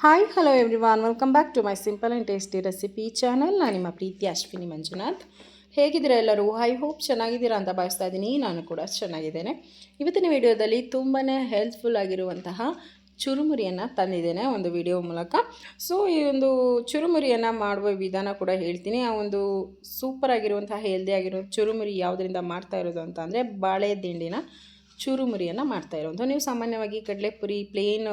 Hi hello everyone, welcome back to my simple and tasty recipe channel. ನಾನು ನಿಮ್ಮ ಪ್ರೀತಿ ಅಶ್ವಿನಿ ಮಂಜುನಾಥ್. ಹೇಗಿದ್ದೀರಾ ಎಲ್ಲರೂ? ಐ ಹೋಪ್ ಚೆನ್ನಾಗಿದ್ದೀರಾ ಅಂತ ಭಾವಿಸ್ತಾ ಇದ್ದೀನಿ. ನಾನು ಕೂಡ ಚೆನ್ನಾಗಿದ್ದೇನೆ. ಇವತ್ತಿನ ವಿಡಿಯೋದಲ್ಲಿ ತುಂಬಾ ಹೆಲ್ಪ್ಫುಲ್ ಆಗಿರುವಂತಹ ಚುರುಮುರಿಯನ್ನು ತಂದಿದ್ದೇನೆ ಒಂದು ವಿಡಿಯೋ ಮೂಲಕ. ಸೊ ಈ ಒಂದು ಚುರುಮುರಿಯನ್ನು ಮಾಡುವ ವಿಧಾನ ಕೂಡ ಹೇಳ್ತೀನಿ. ಆ ಒಂದು ಸೂಪರ್ ಆಗಿರುವಂತಹ ಹೆಲ್ದಿ ಆಗಿರೋ ಚುರುಮುರಿ ಯಾವುದರಿಂದ ಮಾಡ್ತಾ ಇರೋದು ಅಂತ ಅಂದರೆ ಬಾಳೆ ದಿಂಡಿನ ಚುರುಮುರಿಯನ್ನು ಮಾಡ್ತಾ ಇರೋದು. ನೀವು ಸಾಮಾನ್ಯವಾಗಿ ಕಡಲೆಪುರಿ ಪ್ಲೇನ್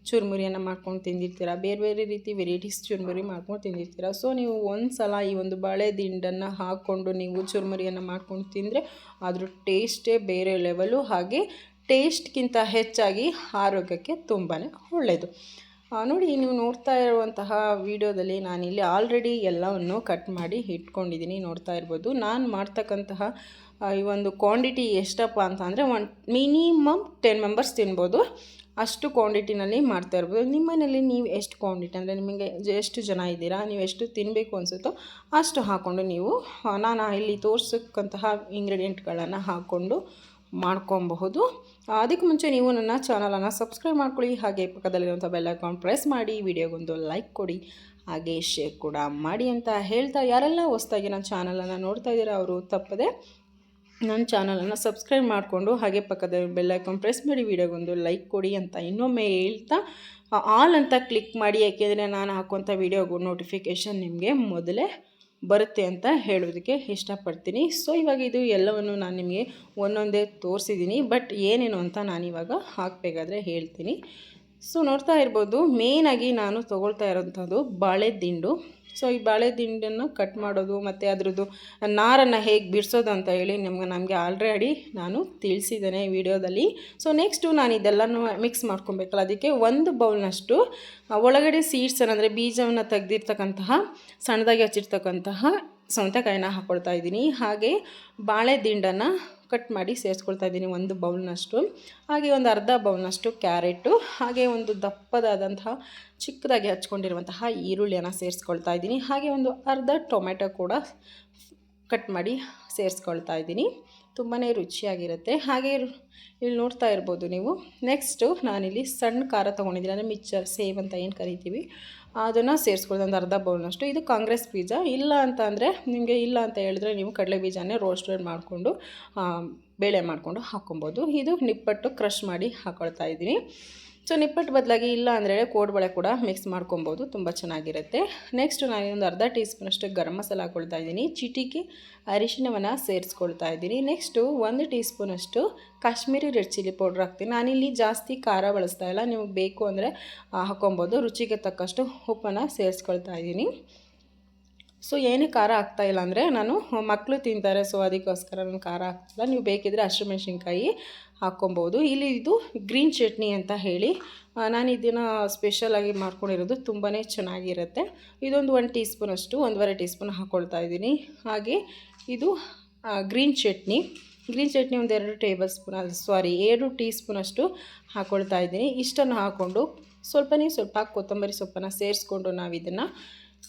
ಚುರುಮುರಿಯನ್ನು ಮಾಡ್ಕೊಂಡು ತಿಂದಿರ್ತೀರ, ಬೇರೆ ಬೇರೆ ರೀತಿ ವೆರೈಟೀಸ್ ಚುರುಮುರಿ ಮಾಡ್ಕೊಂಡು ತಿಂದಿರ್ತೀರ. ಸೊ ನೀವು ಒಂದು ಸಲ ಈ ಒಂದು ಬಾಳೆ ದಿಂಡನ್ನು ಹಾಕ್ಕೊಂಡು ನೀವು ಚುರುಮುರಿಯನ್ನು ಮಾಡ್ಕೊಂಡು ತಿಂದರೆ ಅದ್ರ ಟೇಸ್ಟೇ ಬೇರೆ ಲೆವೆಲು. ಹಾಗೆ ಟೇಸ್ಟ್ಗಿಂತ ಹೆಚ್ಚಾಗಿ ಆರೋಗ್ಯಕ್ಕೆ ತುಂಬಾ ಒಳ್ಳೆಯದು. ನೋಡಿ, ನೀವು ನೋಡ್ತಾ ಇರುವಂತಹ ವಿಡಿಯೋದಲ್ಲಿ ನಾನಿಲ್ಲಿ ಆಲ್ರೆಡಿ ಎಲ್ಲವನ್ನು ಕಟ್ ಮಾಡಿ ಇಟ್ಕೊಂಡಿದ್ದೀನಿ. ನೋಡ್ತಾ ಇರ್ಬೋದು. ನಾನು ಮಾಡ್ತಕ್ಕಂತಹ ಈ ಒಂದು ಕ್ವಾಂಟಿಟಿ ಎಷ್ಟಪ್ಪ ಅಂತ ಅಂದರೆ ಮಿನಿಮಮ್ 10 ಮೆಂಬರ್ಸ್ ತಿನ್ಬೋದು. ಅಷ್ಟು ಕ್ವಾಂಟಿಟಿನಲ್ಲಿ ಮಾಡ್ತಾ ಇರ್ಬೋದು. ನಿಮ್ಮ ಮನೇಲಿ ನೀವು ಎಷ್ಟು ಕ್ವಾಂಟಿಟಿ ಅಂದರೆ ನಿಮಗೆ ಎಷ್ಟು ಜನ ಇದ್ದೀರಾ, ನೀವು ಎಷ್ಟು ತಿನ್ನಬೇಕು ಅನಿಸುತ್ತೋ ಅಷ್ಟು ಹಾಕ್ಕೊಂಡು ನೀವು ನಾನು ಇಲ್ಲಿ ತೋರಿಸಕ್ಕಂತಹ ಇಂಗ್ರೀಡಿಯೆಂಟ್ಗಳನ್ನು ಹಾಕ್ಕೊಂಡು ಮಾಡ್ಕೊಬಹುದು. ಅದಕ್ಕೆ ಮುಂಚೆ ನೀವು ನನ್ನ ಚಾನಲನ್ನು ಸಬ್ಸ್ಕ್ರೈಬ್ ಮಾಡ್ಕೊಳ್ಳಿ. ಹಾಗೆ ಪಕ್ಕದಲ್ಲಿರುವಂಥ ಬೆಲ್ ಐಕಾನ್ ಪ್ರೆಸ್ ಮಾಡಿ, ವಿಡಿಯೋಗೊಂದು ಲೈಕ್ ಕೊಡಿ, ಹಾಗೆ ಶೇರ್ ಕೂಡ ಮಾಡಿ ಅಂತ ಹೇಳ್ತಾ, ಯಾರೆಲ್ಲ ಹೊಸದಾಗಿ ನನ್ನ ಚಾನಲನ್ನು ನೋಡ್ತಾ ಇದ್ದೀರಾ ಅವರು ತಪ್ಪದೆ ನನ್ನ ಚಾನಲನ್ನು ಸಬ್ಸ್ಕ್ರೈಬ್ ಮಾಡಿಕೊಂಡು ಹಾಗೆ ಪಕ್ಕದ ಬೆಲ್ ಐಕಾನ್ ಪ್ರೆಸ್ ಮಾಡಿ, ವಿಡಿಯೋಗೊಂದು ಲೈಕ್ ಕೊಡಿ ಅಂತ ಇನ್ನೊಮ್ಮೆ ಹೇಳ್ತಾ ಆಲ್ ಅಂತ ಕ್ಲಿಕ್ ಮಾಡಿ. ಯಾಕೆಂದರೆ ನಾನು ಹಾಕುವಂಥ ವಿಡಿಯೋಗೂ ನೋಟಿಫಿಕೇಷನ್ ನಿಮಗೆ ಮೊದಲೇ ಬರುತ್ತೆ ಅಂತ ಹೇಳೋದಕ್ಕೆ ಇಷ್ಟಪಡ್ತೀನಿ. ಸೊ ಇವಾಗ ಇದು ಎಲ್ಲವನ್ನು ನಾನು ನಿಮಗೆ ಒಂದೊಂದೇ ತೋರಿಸಿದ್ದೀನಿ, ಬಟ್ ಏನೇನು ಅಂತ ನಾನಿವಾಗ ಹಾಕಬೇಕಾದ್ರೆ ಹೇಳ್ತೀನಿ. ಸೊ ನೋಡ್ತಾ ಇರ್ಬೋದು, ಮೇಯ್ನಾಗಿ ನಾನು ತೊಗೊಳ್ತಾ ಇರೋಂಥದ್ದು ಬಾಳೆ ದಿಂಡು. ಸೊ ಈ ಬಾಳೆ ದಿಂಡನ್ನು ಕಟ್ ಮಾಡೋದು ಮತ್ತು ಅದರದ್ದು ನಾರನ್ನು ಹೇಗೆ ಬಿಡಿಸೋದು ಅಂತ ಹೇಳಿ ನಮಗೆ ಆಲ್ರೆಡಿ ನಾನು ತಿಳಿಸಿದ್ದೇನೆ ವಿಡಿಯೋದಲ್ಲಿ. ಸೊ ನೆಕ್ಸ್ಟು ನಾನು ಇದೆಲ್ಲನೂ ಮಿಕ್ಸ್ ಮಾಡ್ಕೊಬೇಕಲ್ಲ, ಅದಕ್ಕೆ ಒಂದು ಬೌಲ್ನಷ್ಟು ಒಳಗಡೆ ಸೀಡ್ಸನ್ನು ಅಂದರೆ ಬೀಜವನ್ನು ತೆಗೆದಿರ್ತಕ್ಕಂತಹ ಸಣ್ಣದಾಗಿ ಹಚ್ಚಿರ್ತಕ್ಕಂತಹ ಸೌತೆಕಾಯಿನ ಹಾಕ್ಕೊಳ್ತಾ ಇದ್ದೀನಿ. ಹಾಗೆ ಬಾಳೆ ದಿಂಡನ್ನು ಕಟ್ ಮಾಡಿ ಸೇರಿಸ್ಕೊಳ್ತಾ ಇದ್ದೀನಿ ಒಂದು ಬೌಲ್ನಷ್ಟು. ಹಾಗೆ ಒಂದು ಅರ್ಧ ಬೌಲ್ನಷ್ಟು ಕ್ಯಾರೆಟು, ಹಾಗೆ ಒಂದು ದಪ್ಪದಾದಂತಹ ಚಿಕ್ಕದಾಗಿ ಹಚ್ಕೊಂಡಿರುವಂತಹ ಈರುಳ್ಳಿಯನ್ನು ಸೇರಿಸ್ಕೊಳ್ತಾ ಇದ್ದೀನಿ. ಹಾಗೆ ಒಂದು ಅರ್ಧ ಟೊಮೆಟೊ ಕೂಡ ಕಟ್ ಮಾಡಿ ಸೇರಿಸ್ಕೊಳ್ತಾ ಇದ್ದೀನಿ. ತುಂಬಾ ರುಚಿಯಾಗಿರುತ್ತೆ. ಹಾಗೆ ಇಲ್ಲಿ ನೋಡ್ತಾ ಇರ್ಬೋದು ನೀವು. ನೆಕ್ಸ್ಟು ನಾನಿಲ್ಲಿ ಸಣ್ಣ ಖಾರ ತೊಗೊಂಡಿದ್ದೀನಿ, ಅಂದರೆ ಮಿಕ್ಚರ್ ಸೇವ್ ಅಂತ ಏನು ಕರಿತೀವಿ ಅದನ್ನು ಸೇರಿಸ್ಕೊಳ್ತಾ ಒಂದು ಅರ್ಧ ಬೌಲ್ನಷ್ಟು. ಇದು ಕಾಂಗ್ರೆಸ್ ಬೀಜ. ಇಲ್ಲ ಅಂತ ಅಂದರೆ ನಿಮಗೆ ಇಲ್ಲ ಅಂತ ಹೇಳಿದ್ರೆ ನೀವು ಕಡಲೆ ಬೀಜನೇ ರೋಸ್ಟೆಡ್ ಮಾಡಿಕೊಂಡು ಬೇಳೆ ಮಾಡಿಕೊಂಡು ಹಾಕ್ಕೊಬೋದು. ಇದು ನಿಪ್ಪಟ್ಟು ಕ್ರಷ್ ಮಾಡಿ ಹಾಕ್ಕೊಳ್ತಾ ಇದ್ದೀನಿ. ಸೊ ನಿಪ್ಪಟ್ಟು ಬದಲಾಗಿ ಇಲ್ಲ ಅಂದರೆ ಕೋಡ್ಬಳೆ ಕೂಡ ಮಿಕ್ಸ್ ಮಾಡ್ಕೊಬೋದು, ತುಂಬ ಚೆನ್ನಾಗಿರುತ್ತೆ. ನೆಕ್ಸ್ಟು ನಾನು ಒಂದು ಅರ್ಧ ಟೀ ಸ್ಪೂನಷ್ಟು ಗರಂ ಮಸಾಲ ಹಾಕ್ಕೊಳ್ತಾ ಇದ್ದೀನಿ. ಚಿಟಿಕೆ ಅರಿಶಿಣವನ್ನು ಸೇರಿಸ್ಕೊಳ್ತಾ ಇದ್ದೀನಿ. ನೆಕ್ಸ್ಟು 1 ಟೀ ಸ್ಪೂನಷ್ಟು ಕಾಶ್ಮೀರಿ ರೆಡ್ ಚಿಲ್ಲಿ ಪೌಡ್ರ್ ಹಾಕ್ತೀನಿ. ನಾನಿಲ್ಲಿ ಜಾಸ್ತಿ ಖಾರ ಬಳಸ್ತಾ ಇಲ್ಲ, ನಿಮಗೆ ಬೇಕು ಅಂದರೆ ಹಾಕ್ಕೊಬೋದು. ರುಚಿಗೆ ತಕ್ಕಷ್ಟು ಉಪ್ಪನ್ನು ಸೇರಿಸ್ಕೊಳ್ತಾ ಇದ್ದೀನಿ. ಸೊ ಏನೇ ಖಾರ ಹಾಕ್ತಾಯಿಲ್ಲ ಅಂದರೆ ನಾನು ಮಕ್ಕಳು ತಿಂತಾರೆ, ಸೊ ಅದಕ್ಕೋಸ್ಕರ ನಾನು ಖಾರ ಹಾಕ್ತಿಲ್ಲ. ನೀವು ಬೇಕಿದ್ದರೆ ಹಸಿಮೆಣ್ಸಿನ್ಕಾಯಿ ಹಾಕ್ಕೊಬೋದು. ಇಲ್ಲಿ ಇದು ಗ್ರೀನ್ ಚಟ್ನಿ ಅಂತ ಹೇಳಿ ನಾನು ಇದನ್ನು ಸ್ಪೆಷಲಾಗಿ ಮಾಡ್ಕೊಂಡಿರೋದು, ತುಂಬಾ ಚೆನ್ನಾಗಿರುತ್ತೆ. ಇದೊಂದು 1 ಟೀ ಸ್ಪೂನಷ್ಟು 1.5 ಟೀ ಸ್ಪೂನ್ ಹಾಕ್ಕೊಳ್ತಾ ಇದ್ದೀನಿ. ಹಾಗೆ ಇದು ಗ್ರೀನ್ ಚಟ್ನಿ ಒಂದು 2 ಟೀ ಸ್ಪೂನಷ್ಟು ಹಾಕ್ಕೊಳ್ತಾ ಇದ್ದೀನಿ. ಇಷ್ಟನ್ನು ಹಾಕ್ಕೊಂಡು ಸ್ವಲ್ಪ ಕೊತ್ತಂಬರಿ ಸೊಪ್ಪನ್ನು ಸೇರಿಸ್ಕೊಂಡು ನಾವು ಇದನ್ನು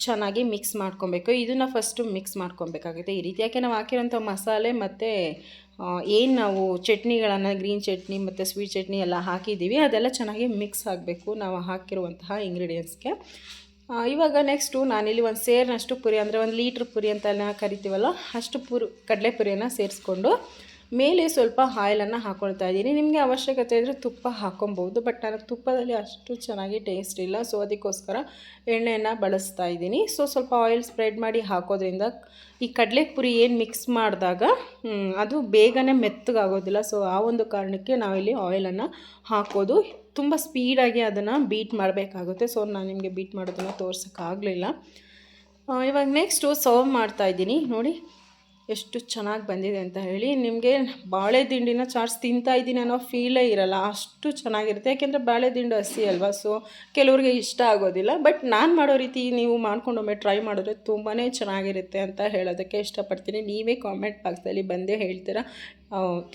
ಚೆನ್ನಾಗಿ ಮಿಕ್ಸ್ ಮಾಡ್ಕೊಬೇಕು. ಇದನ್ನು ಫಸ್ಟು ಮಿಕ್ಸ್ ಮಾಡ್ಕೊಬೇಕಾಗುತ್ತೆ ಈ ರೀತಿ. ಯಾಕೆ ನಾವು ಹಾಕಿರೋಂಥ ಮಸಾಲೆ ಮತ್ತು ಏನು ನಾವು ಚಟ್ನಿಗಳನ್ನು ಗ್ರೀನ್ ಚಟ್ನಿ ಮತ್ತು ಸ್ವೀಟ್ ಚಟ್ನಿ ಎಲ್ಲ ಹಾಕಿದ್ದೀವಿ, ಅದೆಲ್ಲ ಚೆನ್ನಾಗಿ ಮಿಕ್ಸ್ ಆಗಬೇಕು ನಾವು ಹಾಕಿರುವಂತಹ ಇಂಗ್ರೀಡಿಯೆಂಟ್ಸ್ಗೆ. ಇವಾಗ ನೆಕ್ಸ್ಟು ನಾನಿಲ್ಲಿ ಒಂದು ಸೇರಿನಷ್ಟು ಪುರಿ, ಅಂದರೆ 1 ಲೀಟ್ರ್ ಪುರಿ ಅಂತ ಕರಿತೀವಲ್ಲ, ಅಷ್ಟು ಕಡಲೆ ಪುರಿಯನ್ನು ಸೇರಿಸ್ಕೊಂಡು ಮೇಲೆ ಸ್ವಲ್ಪ ಆಯಿಲನ್ನು ಹಾಕ್ಕೊಳ್ತಾ ಇದ್ದೀನಿ. ನಿಮಗೆ ಅವಶ್ಯಕತೆ ಇದ್ದರೆ ತುಪ್ಪ ಹಾಕ್ಕೊಬೋದು, ಬಟ್ ನನಗೆ ತುಪ್ಪದಲ್ಲಿ ಅಷ್ಟು ಚೆನ್ನಾಗಿ ಟೇಸ್ಟ್ ಇಲ್ಲ, ಸೊ ಅದಕ್ಕೋಸ್ಕರ ಎಣ್ಣೆಯನ್ನು ಬಳಸ್ತಾ ಇದ್ದೀನಿ. ಸೊ ಸ್ವಲ್ಪ ಆಯಿಲ್ ಸ್ಪ್ರೆಡ್ ಮಾಡಿ ಹಾಕೋದ್ರಿಂದ ಈ ಕಡಲೆಪುರಿ ಏನು ಮಿಕ್ಸ್ ಮಾಡಿದಾಗ ಅದು ಬೇಗನೆ ಮೆತ್ತಗಾಗೋದಿಲ್ಲ. ಸೊ ಆ ಒಂದು ಕಾರಣಕ್ಕೆ ನಾವಿಲ್ಲಿ ಆಯಿಲನ್ನು ಹಾಕೋದು. ತುಂಬ ಸ್ಪೀಡಾಗಿ ಅದನ್ನು ಬೀಟ್ ಮಾಡಬೇಕಾಗುತ್ತೆ. ಸೊ ನಾನು ನಿಮಗೆ ಬೀಟ್ ಮಾಡೋದನ್ನು ತೋರ್ಸೋಕ್ಕಾಗಲಿಲ್ಲ. ಇವಾಗ ನೆಕ್ಸ್ಟು ಸರ್ವ್ ಮಾಡ್ತಾಯಿದ್ದೀನಿ. ನೋಡಿ ಎಷ್ಟು ಚೆನ್ನಾಗಿ ಬಂದಿದೆ ಅಂತ ಹೇಳಿ. ನಿಮಗೆ ಬಾಳೆ ದಿಂಡಿನ ಚಾಟ್ಸ್ ತಿಂತಾಯಿದ್ದೀನಿ ಅನ್ನೋ ಫೀಲೇ ಇರಲ್ಲ, ಅಷ್ಟು ಚೆನ್ನಾಗಿರುತ್ತೆ. ಯಾಕೆಂದರೆ ಬಾಳೆ ದಿಂಡು ಹಸಿ ಅಲ್ವಾ, ಸೊ ಕೆಲವ್ರಿಗೆ ಇಷ್ಟ ಆಗೋದಿಲ್ಲ. ಬಟ್ ನಾನು ಮಾಡೋ ರೀತಿ ನೀವು ಮಾಡ್ಕೊಂಡೊಮ್ಮೆ ಟ್ರೈ ಮಾಡಿದ್ರೆ ತುಂಬಾ ಚೆನ್ನಾಗಿರುತ್ತೆ ಅಂತ ಹೇಳೋದಕ್ಕೆ ಇಷ್ಟಪಡ್ತೀನಿ. ನೀವೇ ಕಾಮೆಂಟ್ ಬಾಕ್ಸಲ್ಲಿ ಬಂದೇ ಹೇಳ್ತೀರಾ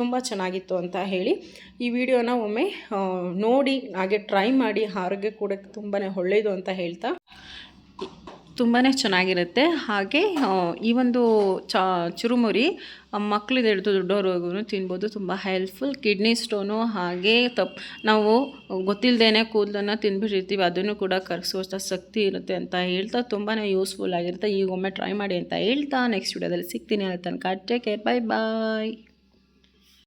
ತುಂಬ ಚೆನ್ನಾಗಿತ್ತು ಅಂತ ಹೇಳಿ. ಈ ವಿಡಿಯೋನ ಒಮ್ಮೆ ನೋಡಿ ಹಾಗೆ ಟ್ರೈ ಮಾಡಿ, ಆರೋಗ್ಯ ಕೂಡ ತುಂಬಾ ಒಳ್ಳೆಯದು ಅಂತ ಹೇಳ್ತಾ ತುಂಬಾ ಚೆನ್ನಾಗಿರುತ್ತೆ. ಹಾಗೆ ಈ ಒಂದು ಚುರುಮುರಿ ಮಕ್ಕಳಿಂದ ಹಿಡಿದು ದೊಡ್ಡವ್ರಿಗೂ ತಿನ್ಬೋದು. ತುಂಬ ಹೆಲ್ಪ್ಫುಲ್. ಕಿಡ್ನಿ ಸ್ಟೋನು ಹಾಗೆ ನಾವು ಗೊತ್ತಿಲ್ಲದೇ ಕೂದಲನ್ನು ತಿಂದ್ಬಿಟ್ಟಿರ್ತೀವಿ, ಅದನ್ನು ಕೂಡ ಕರಗಿಸುವಷ್ಟು ಶಕ್ತಿ ಇರುತ್ತೆ ಅಂತ ಹೇಳ್ತಾ ತುಂಬಾ ಯೂಸ್ಫುಲ್ ಆಗಿರುತ್ತೆ. ಈಗ ಒಮ್ಮೆ ಟ್ರೈ ಮಾಡಿ ಅಂತ ಹೇಳ್ತಾ ನೆಕ್ಸ್ಟ್ ವಿಡಿಯೋದಲ್ಲಿ ಸಿಗ್ತೀನಿ. ಅಲ್ಲಿ ತನಕ ಟೇಕ್ ಕೇರ್, ಬೈ ಬಾಯ್.